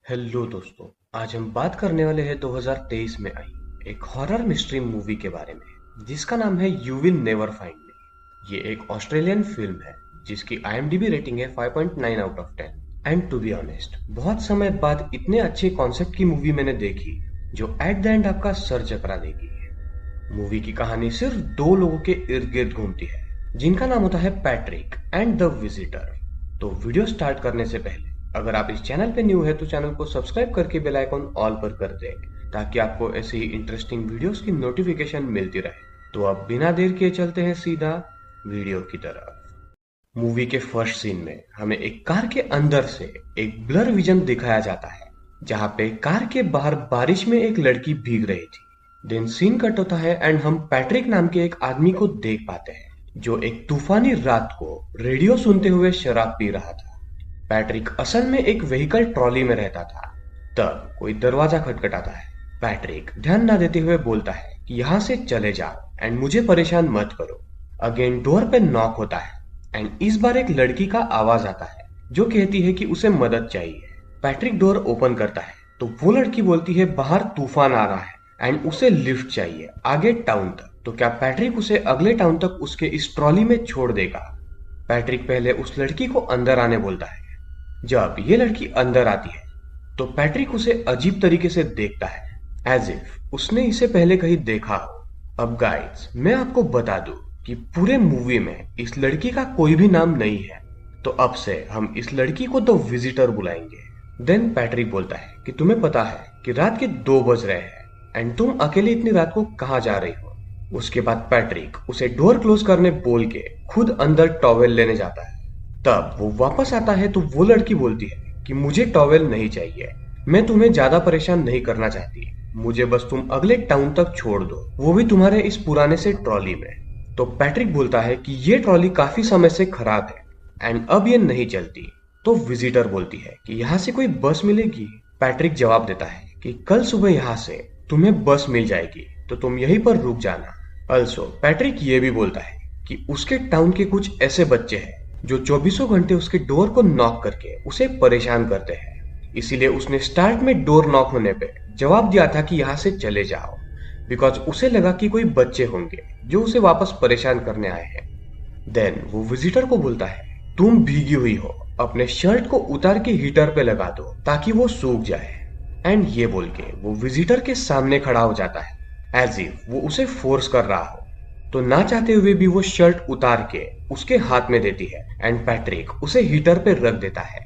Hello दोस्तों। आज हम बात करने वाले हैं 2023 में आई एक हॉरर मिस्ट्री मूवी के बारे में जिसका नाम है you will never find me. ये एक ऑस्ट्रेलियन फिल्म है जिसकी IMDb रेटिंग है 5.9 out of 10। And to be honest, बहुत समय बाद इतने अच्छे कॉन्सेप्ट की मूवी मैंने देखी जो एट द एंड आपका सर चकरा देगी। मूवी की कहानी सिर्फ दो लोगों के इर्द गिर्द घूमती है जिनका नाम होता है पैट्रिक एंड द विजिटर। तो वीडियो स्टार्ट करने से पहले अगर आप इस चैनल पे न्यू है तो चैनल को सब्सक्राइब करके बेल आइकॉन ऑल पर कर दे ताकि आपको ऐसे ही इंटरेस्टिंग वीडियोस की नोटिफिकेशन मिलती रहे। तो अब बिना देर के चलते हैं सीधा वीडियो की तरफ। मूवी के फर्स्ट सीन में हमें एक कार के अंदर से एक ब्लर विजन दिखाया जाता है जहां पे कार के बाहर बारिश में एक लड़की भीग रही थी। देन सीन कट होता है एंड हम पैट्रिक नाम के एक आदमी को देख पाते हैं जो एक तूफानी रात को रेडियो सुनते हुए शराब पी रहा था। पैट्रिक असल में एक व्हीकल ट्रॉली में रहता था। तब कोई दरवाजा खटखटाता है। पैट्रिक ध्यान न देते हुए बोलता है कि यहाँ से चले जाओ एंड मुझे परेशान मत करो। अगेन डोर पे नॉक होता है एंड इस बार एक लड़की का आवाज आता है जो कहती है कि उसे मदद चाहिए। पैट्रिक डोर ओपन करता है तो वो लड़की बोलती है बाहर तूफान आ रहा है एंड उसे लिफ्ट चाहिए आगे टाउन तक। तो क्या पैट्रिक उसे अगले टाउन तक उसके इस ट्रॉली में छोड़ देगा? पैट्रिक पहले उस लड़की को अंदर आने बोलता है। जब ये लड़की अंदर आती है तो पैट्रिक उसे अजीब तरीके से देखता है एज इफ उसने इसे पहले कहीं देखा हो। अब गाइस, मैं आपको बता दूं कि पूरे मूवी में इस लड़की का कोई भी नाम नहीं है, तो अब से हम इस लड़की को द विजिटर बुलाएंगे। देन पैट्रिक बोलता है कि तुम्हें पता है कि रात के 2 बज रहे हैं एंड तुम अकेले इतनी रात को कहाँ जा रही हो। उसके बाद पैट्रिक उसे डोर क्लोज करने बोल के खुद अंदर टॉवेल लेने जाता है। तब वो वापस आता है तो वो लड़की बोलती है कि मुझे टॉवेल नहीं चाहिए, मैं तुम्हें ज्यादा परेशान नहीं करना चाहती, मुझे बस तुम अगले टाउन तक छोड़ दो, वो भी तुम्हारे इस पुराने से ट्रॉली में। तो पैट्रिक बोलता है कि ये ट्रॉली काफी समय से खराब है एंड अब ये नहीं चलती। तो विजिटर बोलती है कि यहाँ से कोई बस मिलेगी? पैट्रिक जवाब देता है कि कल सुबह यहाँ से तुम्हें बस मिल जाएगी, तो तुम यहीं पर रुक जाना। अल्सो पैट्रिक ये भी बोलता है कि उसके टाउन के कुछ ऐसे बच्चे हैं जो 24 घंटे उसके डोर को नॉक करके उसे परेशान करते हैं, इसीलिए उसने स्टार्ट में डोर नॉक होने पे जवाब दिया था कि यहाँ से चले जाओ, बिकॉज उसे लगा कि कोई बच्चे होंगे जो उसे वापस परेशान करने आए हैं। देन वो विजिटर को बोलता है तुम भीगी हुई हो, अपने शर्ट को उतार के हीटर पे लगा दो ताकि वो सूख जाए। एंड ये बोल के वो विजिटर के सामने खड़ा हो जाता है एज इफ वो उसे फोर्स कर रहा हो। तो ना चाहते हुए भी वो शर्ट उतार के उसके हाथ में देती है एंड पैट्रिक उसे हीटर पे रख देता है।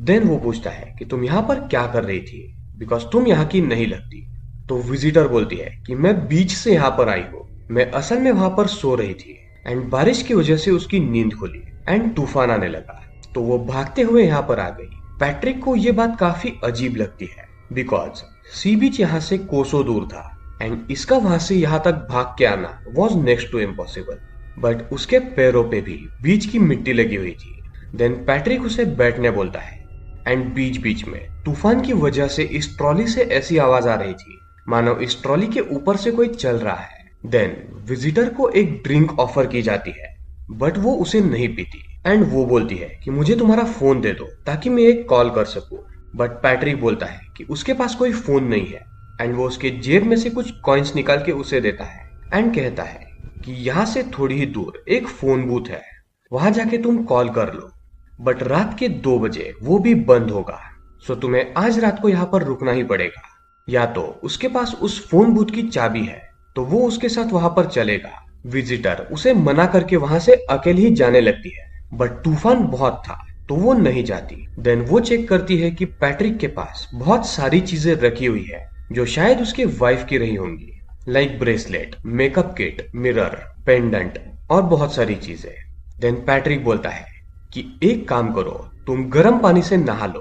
देन वो पूछता है कि तुम यहाँ पर क्या कर रही थी, बिकॉज तुम यहाँ की नहीं लगती। तो विजिटर बोलती है कि मैं बीच से यहाँ पर आई हूँ, मैं असल में वहां पर सो रही थी एंड बारिश की वजह से उसकी नींद खुली एंड तूफान आने लगा तो वो भागते हुए यहाँ पर आ गई। पैट्रिक को ये बात काफी अजीब लगती है बिकॉज सी बीच यहाँ से कोसों दूर था एंड इसका वहां से यहाँ तक भाग के आना was next to impossible. But उसके पैरों पे भी बीच की मिट्टी लगी हुई थी। देन पैट्रिक उसे बैठने बोलता है एंड बीच बीच में तूफान की वजह से इस ट्रॉली से ऐसी आवाज आ रही थी मानो इस ट्रॉली के ऊपर से कोई चल रहा है। देन विजिटर को एक ड्रिंक ऑफर की जाती है बट वो उसे नहीं पीती एंड वो बोलती है कि मुझे तुम्हारा फोन दे दो ताकि मैं एक कॉल कर सकूं। बट पैट्रिक बोलता है कि उसके पास कोई फोन नहीं है एंड वो उसके जेब में से कुछ कॉइन्स निकाल के उसे देता है एंड कहता है कि यहाँ से थोड़ी ही दूर एक फोन बूथ है, वहां जाके तुम कॉल कर लो, बट रात के 2 बजे वो भी बंद होगा, सो तुम्हें आज रात को यहाँ पर रुकना ही पड़ेगा। या तो उसके पास उस फोन बूथ की चाबी है तो वो उसके साथ वहां पर चलेगा। विजिटर उसे मना करके वहां से अकेले ही जाने लगती है बट तूफान बहुत था तो वो नहीं जाती। देन वो चेक करती है कि पैट्रिक के पास बहुत सारी चीजें रखी हुई है जो शायद उसके वाइफ की रही होंगी, like bracelet, makeup kit, mirror, pendant और बहुत सारी चीजें। देन पैट्रिक बोलता है कि एक काम करो, तुम गर्म पानी से नहा लो,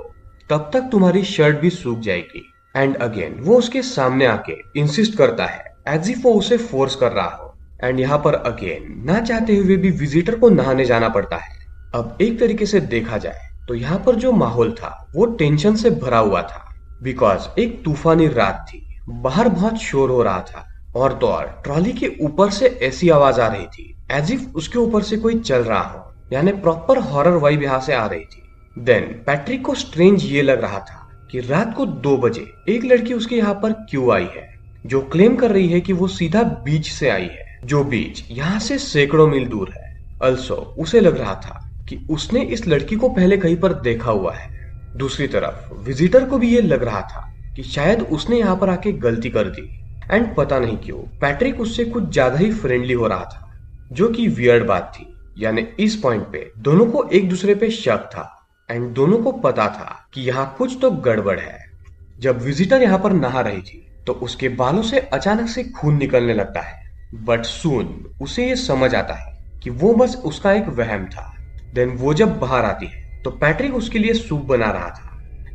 तब तक तुम्हारी शर्ट भी सूख जाएगी। एंड अगेन वो उसके सामने आके इंसिस्ट करता है एज इफ वो उसे फोर्स कर रहा हो। एंड यहाँ पर अगेन ना चाहते हुए भी विजिटर को नहाने जाना पड़ता है। अब एक तरीके से देखा जाए तो यहाँ पर जो माहौल था वो टेंशन से भरा हुआ था बिकॉज एक तूफानी रात थी, बाहर बहुत शोर हो रहा था और तो और ट्रॉली के ऊपर से ऐसी आवाज आ रही थी एज इफ उसके ऊपर से कोई चल रहा हो, यानी प्रॉपर हॉरर वाइब यहाँ से आ रही थी। देन पैट्रिक को स्ट्रेंज ये लग रहा था कि रात को 2 बजे एक लड़की उसके यहाँ पर क्यों आई है, जो क्लेम कर रही है कि वो सीधा बीच से आई है, जो बीच यहाँ से सैकड़ों मील दूर है। अल्सो उसे लग रहा था कि उसने इस लड़की को पहले कहीं पर देखा हुआ है। दूसरी तरफ विजिटर को भी ये लग रहा था कि शायद उसने यहाँ पर आके गलती कर दी। एंड पता नहीं क्यों पैट्रिक उससे कुछ ज्यादा ही फ्रेंडली हो रहा था, जो कि वियर्ड बात थी। यानी इस पॉइंट पे दोनों को एक दूसरे पे शक था एंड दोनों को पता था कि यहाँ कुछ तो गड़बड़ है। जब विजिटर यहाँ पर नहा रही थी तो उसके बालों से अचानक से खून निकलने लगता है, बट सून उसे ये समझ आता है कि वो बस उसका एक वहम था। देन वो जब बाहर आती है तो पैट्रिक उसके लिए सूप बना रहा था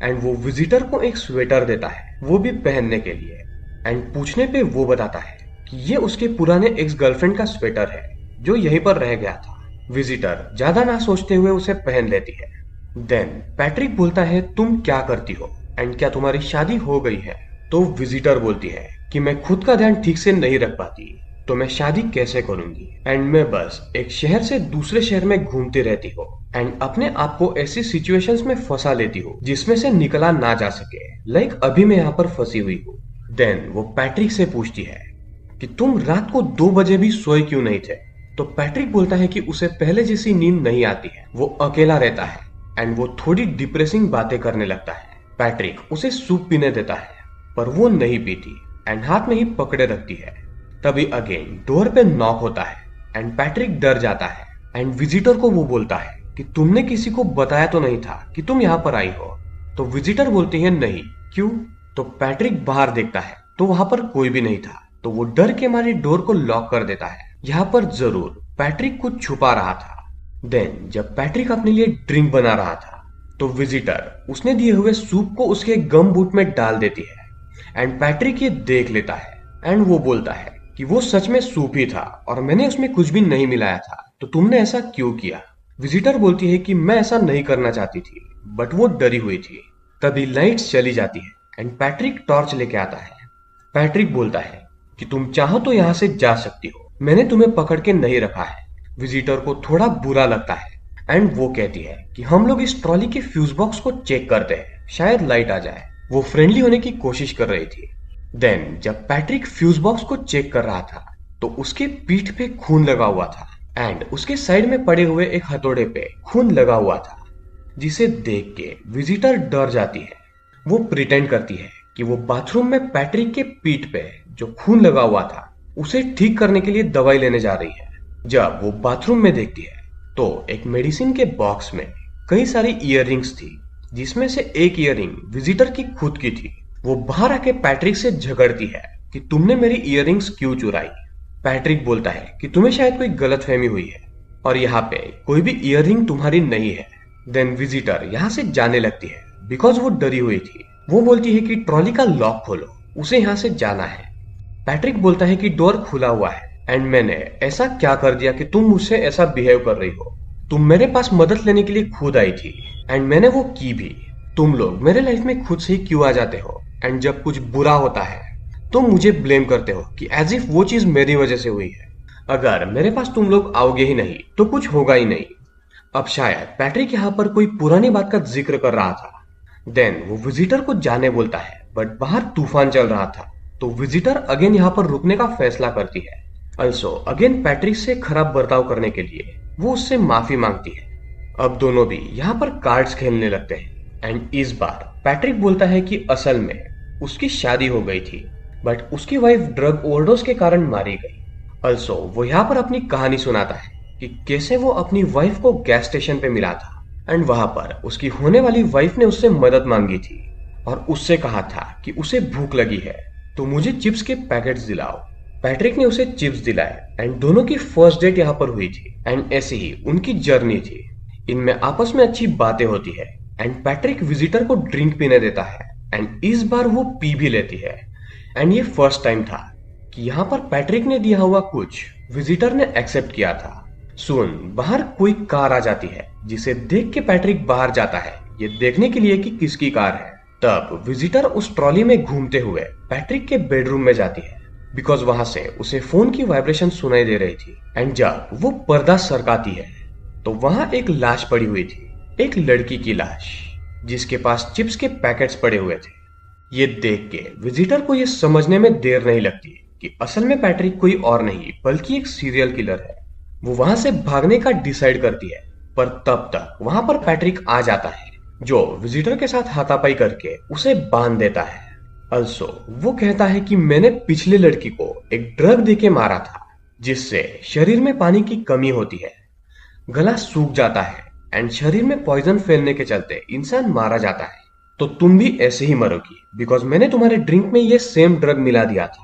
एंड वो विजिटर को एक स्वेटर देता है, वो भी पहनने के लिए। एंड पूछने पे वो बताता है कि ये उसके पुराने एक्स गर्लफ्रेंड का स्वेटर है जो यहीं पर रह गया था। विजिटर ज्यादा ना सोचते हुए उसे पहन लेती है। देन पैट्रिक बोलता है तुम क्या करती हो एंड क्या तुम्हारी शादी हो गई है? तो विजिटर बोलती है कि मैं खुद का ध्यान ठीक से नहीं रख पाती तो मैं शादी कैसे करूंगी, एंड मैं बस एक शहर से दूसरे शहर में घूमती रहती हूँ एंड अपने आप को ऐसी सिचुएशंस में फंसा लेती हूँ जिसमें से निकला ना जा सके। लाइक अभी मैं यहाँ पर फंसी हुई हूँ। देन वो पैट्रिक से पूछती है कि तुम रात को 2 बजे भी सोए क्यों नहीं थे? तो पैट्रिक बोलता है कि उसे पहले जैसी नींद नहीं आती है, वो अकेला रहता है एंड वो थोड़ी डिप्रेसिंग बातें करने लगता है। पैट्रिक उसे सूप पीने देता है पर वो नहीं पीती एंड हाथ में ही पकड़े रखती है। तभी अगेन डोर पे नॉक होता है एंड पैट्रिक डर जाता है एंड विजिटर को वो बोलता है कि तुमने किसी को बताया तो नहीं था कि तुम यहाँ पर आई हो? तो विजिटर बोलती है नहीं, क्यों? तो पैट्रिक बाहर देखता है तो वहां पर कोई भी नहीं था, तो वो डर के मारे डोर को लॉक कर देता है। यहाँ पर जरूर पैट्रिक कुछ छुपा रहा था। देन जब पैट्रिक अपने लिए ड्रिंक बना रहा था तो विजिटर उसने दिए हुए सूप को उसके गम बूट में डाल देती है एंड पैट्रिक ये देख लेता है एंड वो बोलता है कि वो सच में सूप ही था और मैंने उसमें कुछ भी नहीं मिलाया था, तो तुमने ऐसा क्यों किया? विजिटर बोलती है कि मैं ऐसा नहीं करना चाहती थी बट वो डरी हुई थी। तभी लाइट्स चली जाती है एंड पैट्रिक टॉर्च लेके आता है। पैट्रिक बोलता है कि तुम चाहो तो यहाँ से जा सकती हो, मैंने तुम्हें पकड़ के नहीं रखा है। विजिटर को थोड़ा बुरा लगता है एंड वो कहती है कि हम लोग इस ट्रॉली के फ्यूज बॉक्स को चेक करते हैं, शायद लाइट आ जाए। वो फ्रेंडली होने की कोशिश कर रही थी। देन जब पैट्रिक फ्यूज बॉक्स को चेक कर रहा था तो उसके पीठ पे खून लगा हुआ था एंड उसके साइड में पड़े हुए एक हथौड़े पे खून लगा हुआ था, जिसे देख के विजिटर डर जाती है। वो प्रिटेंड करती है कि वो बाथरूम में पैट्रिक के पीठ पे जो खून लगा हुआ था उसे ठीक करने के लिए दवाई लेने जा रही है। जब वो बाथरूम में देखती है तो एक मेडिसिन के बॉक्स में कई सारी इयररिंग्स थी, जिसमें से एक इयररिंग विजिटर की खुद की थी। वो बाहर आके पैट्रिक से झगड़ती है कि तुमने मेरी इयररिंग्स क्यों चुराई? पैट्रिक बोलता है कि तुम्हें शायद कोई गलतफहमी हुई है और यहाँ पे कोई भी इयररिंग तुम्हारी नहीं है। देन विजिटर यहाँ से जाने लगती है बिकॉज वो डरी हुई थी। वो बोलती है कि ट्रॉली का लॉक खोलो, उसे यहाँ से जाना है। पैट्रिक बोलता है कि डोर खुला हुआ है एंड मैंने ऐसा क्या कर दिया कि तुम मुझसे ऐसा बिहेव कर रही हो? तुम मेरे पास मदद लेने के लिए खुद आई थी एंड मैंने वो की भी। तुम लोग मेरे लाइफ में खुद से ही क्यों आ जाते हो एंड जब कुछ बुरा होता है तो मुझे ब्लेम करते हो कि एज इफ वो चीज मेरी वजह से हुई है। अगर मेरे पास तुम लोग आओगे ही नहीं तो कुछ होगा ही नहीं। अब शायद पैट्रिक यहाँ पर कोई पुरानी बात का जिक्र कर रहा था। देन वो विजिटर को जाने बोलता है बट बाहर तूफान चल रहा था, तो विजिटर अगेन यहाँ पर रुकने का फैसला करती है। अल्सो अगेन पैट्रिक से खराब बर्ताव करने के लिए वो उससे माफी मांगती है। अब दोनों भी यहाँ पर कार्ड्स खेलने लगते हैं एंड इस बार पैट्रिक बोलता है कि असल में उसकी शादी हो गई थी बट उसकी वाइफ ड्रग ओवरडोज के कारण मारी गई। अल्सो वो यहाँ पर अपनी कहानी सुनाता है कि कैसे वो अपनी वाइफ को गैस स्टेशन पे मिला था एंड वहां पर उसकी होने वाली वाइफ ने उससे मदद मांगी थी और उससे कहा था कि उसे भूख लगी है तो मुझे चिप्स के पैकेट्स दिलाओ। पैट्रिक ने उसे चिप्स दिलाए एंड दोनों की फर्स्ट डेट यहाँ पर हुई थी एंड ऐसी ही उनकी जर्नी थी। इनमें आपस में अच्छी बातें होती है एंड पैट्रिक विजिटर को ड्रिंक पीने देता है एंड इस बार वो पी भी लेती है। एंड ये फर्स्ट टाइम था कि यहाँ पर पैट्रिक ने दिया हुआ कुछ विजिटर ने एक्सेप्ट किया था। सुन बाहर कोई कार आ जाती है जिसे देख के पैट्रिक बाहर जाता है ये देखने के लिए कि किसकी कार है। तब विजिटर उस ट्रॉली में घूमते हुए पैट्रिक के बेडरूम में जाती है बिकॉज वहां से उसे फोन की वाइब्रेशन सुनाई दे रही थी एंड जब वो पर्दा सरकाती है तो वहां एक लाश पड़ी हुई थी, एक लड़की की लाश। जिसके पास चिप्स के पैकेट्स पड़े हुए थे। ये देख के विजिटर को ये समझने में देर नहीं लगती कि असल में पैट्रिक कोई और नहीं बल्कि एक सीरियल किलर है। वो वहां से भागने का डिसाइड करती है, पर तब तक वहां पर पैट्रिक आ जाता है, जो विजिटर के साथ हाथापाई करके उसे बांध देता है। अल्सो वो कहता है कि मैंने पिछले लड़की को एक ड्रग देके मारा था, जिससे शरीर में पानी की कमी होती है, गला सूख जाता है एंड शरीर में पॉइजन फैलने के चलते इंसान मारा जाता है। तो तुम भी ऐसे ही मरोगी बिकॉज मैंने तुम्हारे ड्रिंक में ये सेम ड्रग मिला दिया था।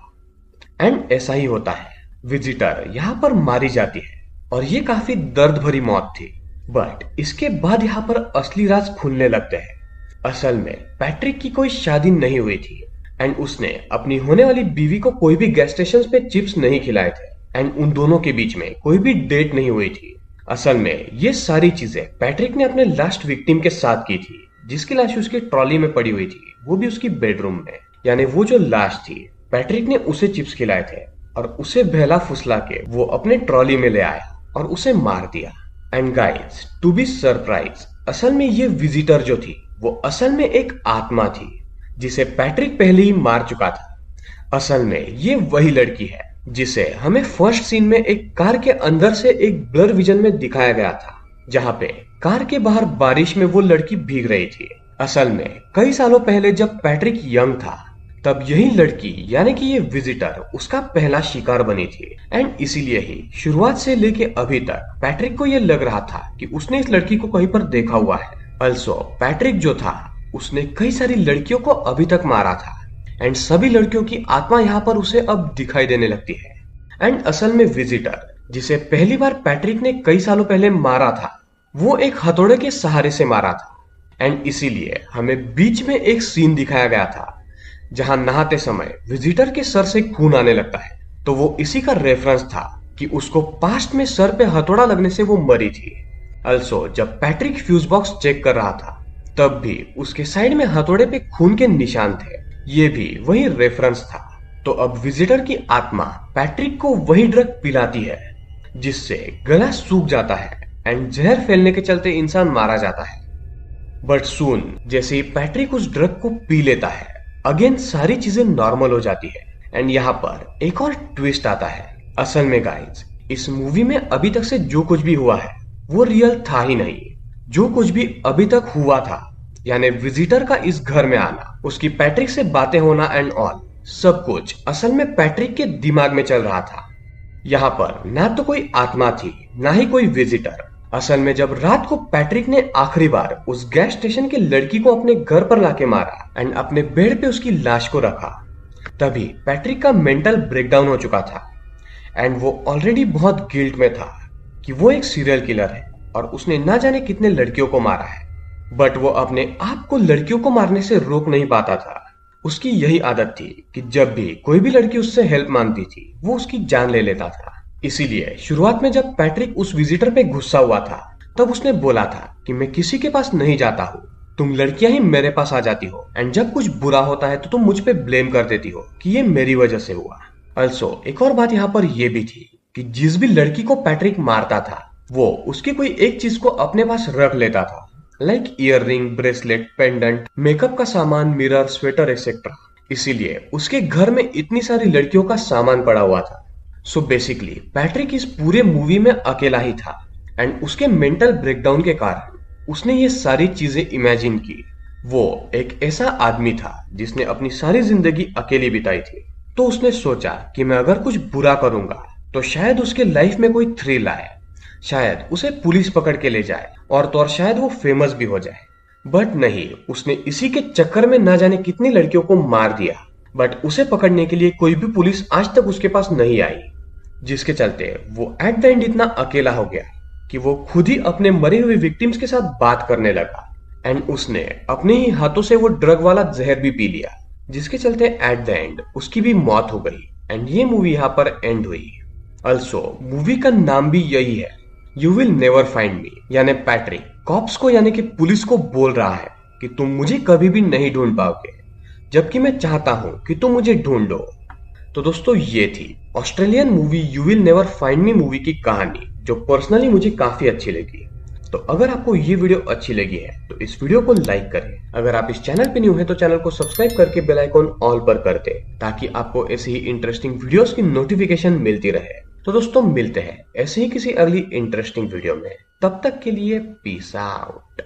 एंड ऐसा ही होता है, विजिटर यहाँ पर मारी जाती है और ये काफी दर्द भरी मौत थी। बट इसके बाद यहाँ पर असली राज खुलने लगते हैं। असल में पैट्रिक की कोई शादी नहीं हुई थी एंड उसने अपनी होने वाली बीवी को कोई भी गैस स्टेशन पे चिप्स नहीं खिलाए थे एंड उन दोनों के बीच में कोई भी डेट नहीं हुई थी। असल में ये सारी चीजें पैट्रिक ने अपने लास्ट विक्टिम के साथ की थी, जिसकी लाश उसकी ट्रॉली में पड़ी हुई थी, वो भी उसकी बेडरूम में। यानी वो जो लाश थी, पैट्रिक ने उसे चिप्स खिलाए थे और उसे बहला फुसला के वो अपने ट्रॉली में ले आया और उसे मार दिया। And guys, to be surprise, असल में ये विजिटर जो थी वो असल में एक आत्मा थी जिसे पैट्रिक पहले ही मार चुका था। असल में ये वही लड़की है जिसे हमें फर्स्ट सीन में एक कार के अंदर से एक ब्लर विजन में दिखाया गया था, जहां पे कार के बाहर बारिश में वो लड़की भीग रही थी। असल में कई सालों पहले जब पैट्रिक यंग था, तब यही लड़की यानी कि ये विजिटर उसका पहला शिकार बनी थी। एंड इसीलिए ही शुरुआत से लेके अभी तक पैट्रिक को ये लग रहा था कि उसने इस लड़की को कहीं पर देखा हुआ है। अल्सो पैट्रिक जो था उसने कई सारी लड़कियों को अभी तक मारा था एंड सभी लड़कियों की आत्मा यहाँ पर उसे अब दिखाई देने लगती है। एंड असल में विजिटर जिसे पहली बार पैट्रिक ने कई सालों पहले मारा था, वो एक हथौड़े के सहारे से मारा था। एंड इसीलिए हमें बीच में एक सीन दिखाया गया था जहां नहाते समय विजिटर के सर से खून आने लगता है। तो वो इसी का रेफरेंस था कि उसको पास्ट में सर पे हथौड़ा लगने से वो मरी थी। अल्सो जब पैट्रिक फ्यूज बॉक्स चेक कर रहा था, तब भी उसके साइड में हथौड़े पे खून के निशान थे, ये भी वही रेफरेंस था। तो अब विजिटर की आत्मा पैट्रिक को वही ड्रग पिलाती है, जिससे गला सूख जाता है एंड जहर फैलने के चलते इंसान मारा जाता है। बट सून जैसे ही पैट्रिक उस ड्रग को पी लेता है, अगेन सारी चीजें नॉर्मल हो जाती है। एंड यहाँ पर एक और ट्विस्ट आता है। असल में गाइस, इस मूवी में अभी तक से जो कुछ भी हुआ है वो रियल था ही नहीं। जो कुछ भी अभी तक हुआ था, यानी विजिटर का इस घर में आना, उसकी पैट्रिक से बातें होना एंड ऑल, सब कुछ असल में पैट्रिक के दिमाग में चल रहा था। यहाँ पर ना तो कोई आत्मा थी, ना ही कोई विजिटर। असल में जब रात को पैट्रिक ने आखिरी बार उस गैस स्टेशन की लड़की को अपने घर पर लाके मारा एंड अपने बेड पे उसकी लाश को रखा, तभी पैट्रिक का मेंटल ब्रेकडाउन हो चुका था एंड वो ऑलरेडी बहुत गिल्ट में था कि वो एक सीरियल किलर है और उसने ना जाने कितने लड़कियों को मारा है। बट वो अपने आप को लड़कियों को मारने से रोक नहीं पाता था। उसकी यही आदत थी कि जब भी कोई भी लड़की उससे हेल्प मांगती थी, वो उसकी जान ले लेता था। इसीलिए शुरुआत में जब पैट्रिक उस विजिटर पे गुस्सा हुआ था, तब उसने बोला था कि मैं किसी के पास नहीं जाता हूँ, तुम लड़कियां ही मेरे पास आ जाती हो एंड जब कुछ बुरा होता है तो तुम मुझ पे ब्लेम कर देती हो कि ये मेरी वजह से हुआ। अल्सो एक और बात यहाँ पर यह भी थी कि जिस भी लड़की को पैट्रिक मारता था, वो उसकी कोई एक चीज को अपने पास रख लेता था, like ear ring, bracelet, pendant, makeup का सामान, मिरर, स्वेटर एक्सेट्रा। इसीलिए उसके घर में इतनी सारी लड़कियों का सामान पड़ा हुआ था। सो बेसिकली पैट्रिक इस पूरे मूवी में अकेला ही था एंड उसके मेंटल ब्रेकडाउन के कारण उसने ये सारी चीजें इमेजिन की। वो एक ऐसा आदमी था जिसने अपनी सारी जिंदगी अकेली बिताई थी। तो उसने सोचा कि मैं अगर कुछ बुरा करूंगा तो शायद उसके लाइफ में कोई थ्रिल आए, शायद उसे पुलिस पकड़ के ले जाए और तो और शायद वो फेमस भी हो जाए। बट नहीं, उसने इसी के चक्कर में ना जाने कितनी लड़कियों को मार दिया। बट उसे पकड़ने के लिए कोई भी पुलिस आज तक उसके पास नहीं आई, जिसके चलते वो एट द एंड इतना अकेला हो गया कि वो खुद ही अपने मरे हुए विक्टिम्स के साथ बात करने लगा एंड उसने अपने ही हाथों से वो ड्रग वाला जहर भी पी लिया, जिसके चलते एट द एंड उसकी भी मौत हो गई एंड ये मूवी यहाँ पर एंड हुई। अल्सो मूवी का नाम भी यही है, you will never find me, यानी पैट्रिक कॉप्स को यानी कि पुलिस को बोल रहा है कि तुम मुझे कभी भी नहीं ढूंढ पाओगे, जबकि मैं चाहता हूं कि तुम मुझे ढूंढो। तो दोस्तों, ये थी Australian movie you will never find me movie की कहानी, जो पर्सनली मुझे काफी अच्छी लगी। तो अगर आपको ये वीडियो अच्छी लगी है तो इस वीडियो को लाइक करें। अगर आप इस चैनल पे न्यू हैं तो चैनल को सब्सक्राइब करके बेल आइकॉन ऑल पर कर दें ताकि आपको ऐसे ही इंटरेस्टिंग वीडियोस की नोटिफिकेशन मिलती रहे। तो दोस्तों मिलते हैं ऐसे ही किसी अगली इंटरेस्टिंग वीडियो में। तब तक के लिए पीस आउट।